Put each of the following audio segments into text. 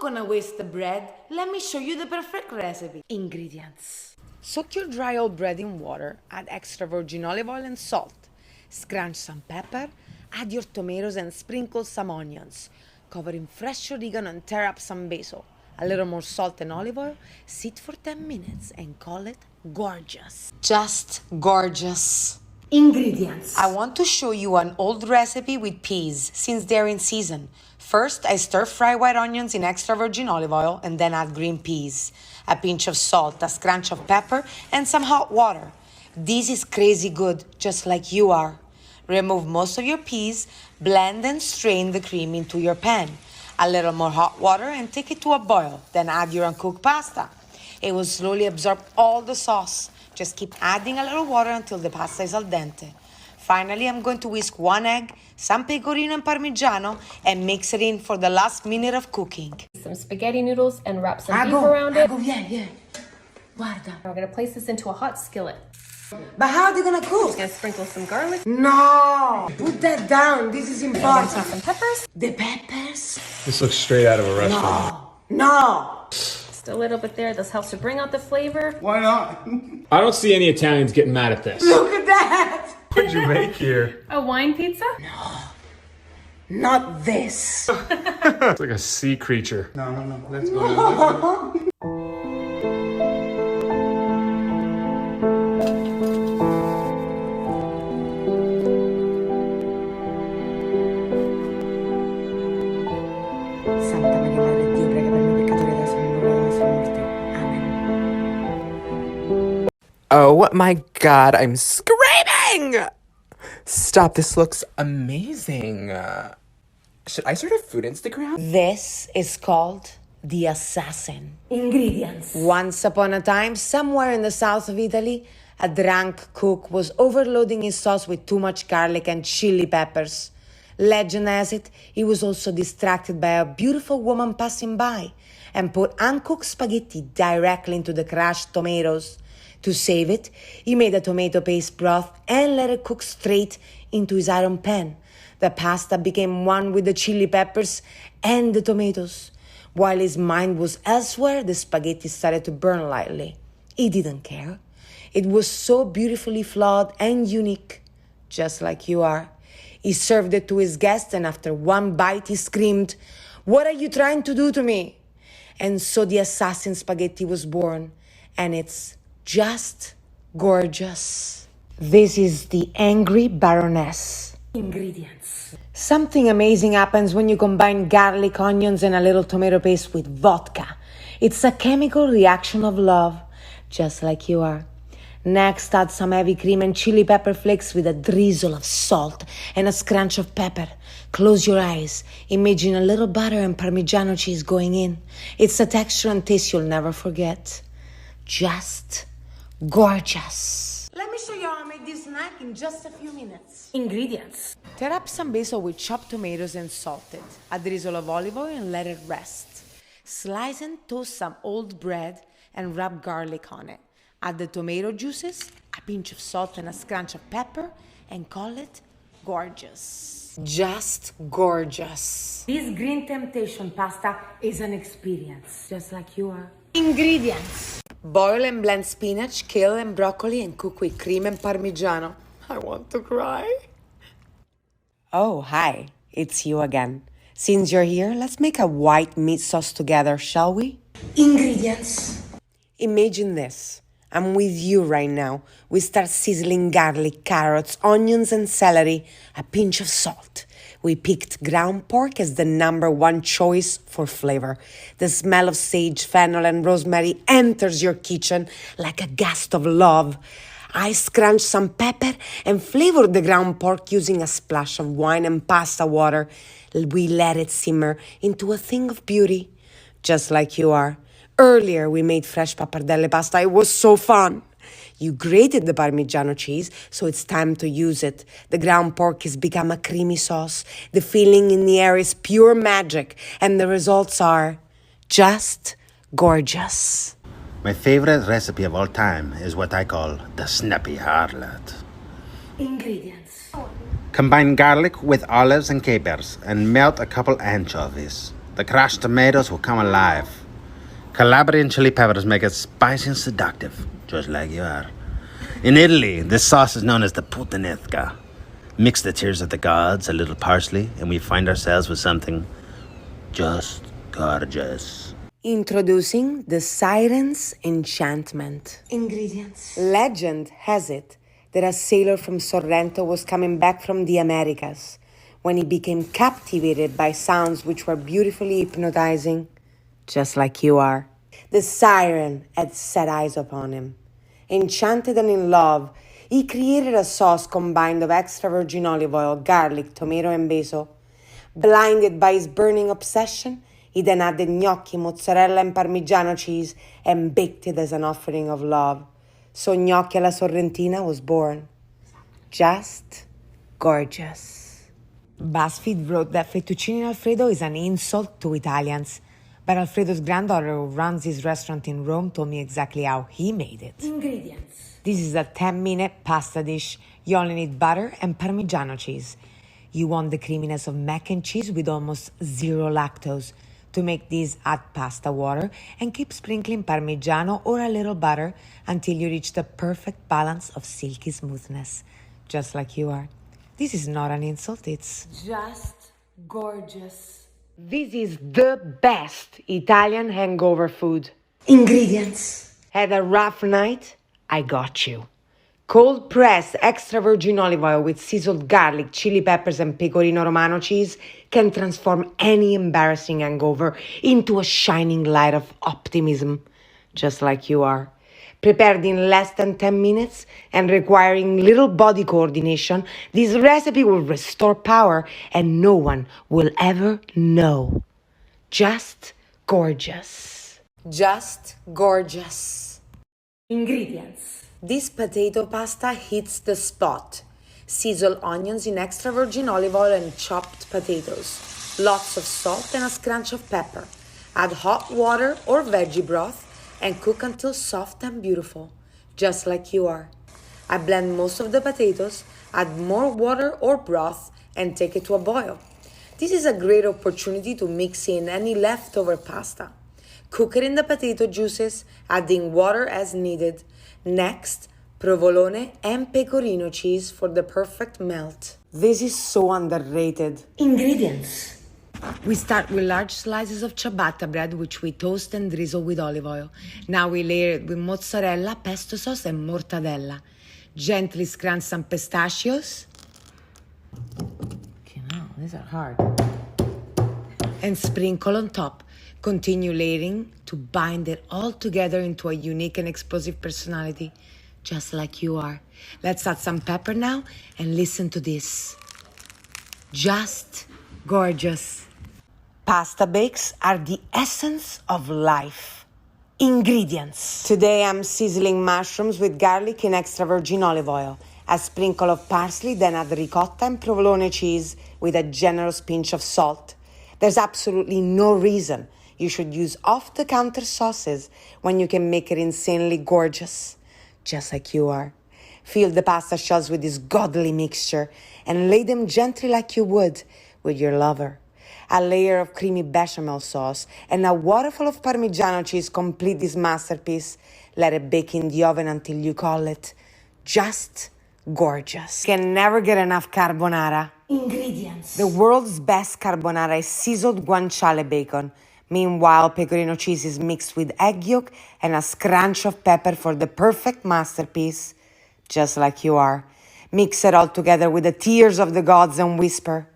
gonna waste the bread. Let me show you the perfect recipe. Ingredients. Soak your dry old bread in water, add extra virgin olive oil and salt. Scrunch some pepper, add your tomatoes and sprinkle some onions. Cover in fresh oregano and tear up some basil. A little more salt and olive oil. Sit for 10 minutes and call it gorgeous. Just gorgeous. Ingredients. I want to show you an old recipe with peas, since they're in season. First, I stir-fry white onions in extra virgin olive oil and then add green peas. A pinch of salt, a scrunch of pepper, and some hot water. This is crazy good, just like you are. Remove most of your peas, blend and strain the cream into your pan. A little more hot water and take it to a boil. Then add your uncooked pasta. It will slowly absorb all the sauce. Just keep adding a little water until the pasta is al dente. Finally, I'm going to whisk 1 egg, some pecorino and parmigiano, and mix it in for the last minute of cooking. Some spaghetti noodles and wrap some beef around it. Yeah. Guarda. We're gonna place this into a hot skillet. But how are they gonna cook? Just gonna sprinkle some garlic. No! Put that down. This is important. Some peppers. The peppers? This looks straight out of a restaurant. No! Just a little bit there. This helps to bring out the flavor. Why not? I don't see any Italians getting mad at this. Look at that! What did you make here? A wine pizza? Not this. It's like a sea creature. No. Let's go. Santa Maria Madre Dio, prega per noi peccatori adesso e nell'ora della nostra morte. Amen. Oh my god, I'm screaming! Stop, this looks amazing. Should I start a food Instagram? This is called the assassin. Ingredients. Once upon a time, somewhere in the south of Italy, a drunk cook was overloading his sauce with too much garlic and chili peppers. Legend has it, he was also distracted by a beautiful woman passing by and put uncooked spaghetti directly into the crushed tomatoes. To save it, he made a tomato paste broth and let it cook straight into his iron pan. The pasta became one with the chili peppers and the tomatoes. While his mind was elsewhere, the spaghetti started to burn lightly. He didn't care. It was so beautifully flawed and unique, just like you are. He served it to his guests, and after one bite, he screamed, "What are you trying to do to me?" And so the assassin spaghetti was born, and it's just gorgeous. This is the Angry Baroness. Ingredients. Something amazing happens when you combine garlic, onions, and a little tomato paste with vodka. It's a chemical reaction of love, just like you are. Next, add some heavy cream and chili pepper flakes with a drizzle of salt and a scrunch of pepper. Close your eyes. Imagine a little butter and Parmigiano cheese going in. It's a texture and taste you'll never forget. Just gorgeous. Let me show you how I make this snack in just a few minutes. Ingredients. Tear up some basil with chopped tomatoes and salt it. A drizzle of olive oil and let it rest. Slice and toast some old bread and rub garlic on it. Add the tomato juices, a pinch of salt and a scrunch of pepper, and call it gorgeous. Just gorgeous. This green temptation pasta is an experience, just like you are. Ingredients. Boil and blend spinach, kale, and broccoli and cook with cream and Parmigiano. I want to cry. Oh, hi. It's you again. Since you're here, let's make a white meat sauce together, shall we? Ingredients. Imagine this. I'm with you right now. We start sizzling garlic, carrots, onions, and celery, a pinch of salt. We picked ground pork as the #1 choice for flavor. The smell of sage, fennel, and rosemary enters your kitchen like a gust of love. I scrunched some pepper and flavored the ground pork using a splash of wine and pasta water. We let it simmer into a thing of beauty, just like you are. Earlier, we made fresh pappardelle pasta. It was so fun. You grated the Parmigiano cheese, so it's time to use it. The ground pork has become a creamy sauce. The feeling in the air is pure magic, and the results are just gorgeous. My favorite recipe of all time is what I call the snappy harlot. Ingredients. Combine garlic with olives and capers and melt a couple anchovies. The crushed tomatoes will come alive. Calabrian chili peppers make it spicy and seductive, just like you are. In Italy, this sauce is known as the puttanesca. Mix the tears of the gods, a little parsley, and we find ourselves with something just gorgeous. Introducing the Siren's Enchantment. Ingredients. Legend has it that a sailor from Sorrento was coming back from the Americas when he became captivated by sounds which were beautifully hypnotizing, just like you are. The siren had set eyes upon him. Enchanted and in love, he created a sauce combined of extra virgin olive oil, garlic, tomato, and basil. Blinded by his burning obsession, he then added gnocchi, mozzarella, and parmigiano cheese and baked it as an offering of love. So gnocchi alla sorrentina was born. Just gorgeous. BuzzFeed wrote that fettuccine Alfredo is an insult to Italians. But Alfredo's granddaughter, who runs his restaurant in Rome, told me exactly how he made it. Ingredients. This is a 10-minute pasta dish. You only need butter and Parmigiano cheese. You want the creaminess of mac and cheese with almost zero lactose. To make this, add pasta water and keep sprinkling Parmigiano or a little butter until you reach the perfect balance of silky smoothness, just like you are. This is not an insult, it's Just gorgeous. This is the best Italian hangover food. Ingredients. Had a rough night? I got you. Cold pressed extra virgin olive oil with sizzled garlic, chili peppers, and pecorino romano cheese can transform any embarrassing hangover into a shining light of optimism, just like you are. Prepared in less than 10 minutes and requiring little body coordination, this recipe will restore power and no one will ever know. Just gorgeous. Just gorgeous. Ingredients. This potato pasta hits the spot. Sizzle onions in extra virgin olive oil and chopped potatoes. Lots of salt and a scrunch of pepper. Add hot water or veggie broth and cook until soft and beautiful, just like you are. I blend most of the potatoes, add more water or broth, and take it to a boil. This is a great opportunity to mix in any leftover pasta. Cook it in the potato juices, adding water as needed. Next, provolone and pecorino cheese for the perfect melt. This is so underrated. Ingredients. We start with large slices of ciabatta bread, which we toast and drizzle with olive oil. Now we layer it with mozzarella, pesto sauce, and mortadella. Gently scrunch some pistachios. Wow, these are hard. And sprinkle on top. Continue layering to bind it all together into a unique and explosive personality, just like you are. Let's add some pepper now and listen to this. Just gorgeous. Pasta bakes are the essence of life. Ingredients. Today I'm sizzling mushrooms with garlic and extra virgin olive oil. A sprinkle of parsley, then add ricotta and provolone cheese with a generous pinch of salt. There's absolutely no reason you should use off-the-counter sauces when you can make it insanely gorgeous, just like you are. Fill the pasta shells with this godly mixture and lay them gently like you would with your lover. A layer of creamy bechamel sauce and a waterful of Parmigiano cheese complete this masterpiece. Let it bake in the oven until you call it just gorgeous. Can never get enough carbonara. Ingredients. The world's best carbonara is sizzled guanciale bacon. Meanwhile, pecorino cheese is mixed with egg yolk and a scrunch of pepper for the perfect masterpiece, just like you are. Mix it all together with the tears of the gods and whisper,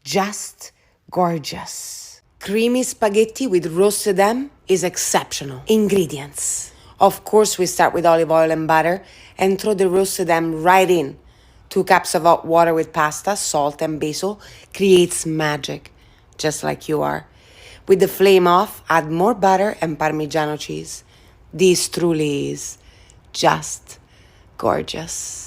just gorgeous. Creamy spaghetti with roasted ham is exceptional. Ingredients. Of course, we start with olive oil and butter and throw the roasted ham right in. 2 cups of hot water with pasta, salt, and basil creates magic, just like you are. With the flame off, add more butter and Parmigiano cheese. This truly is just gorgeous.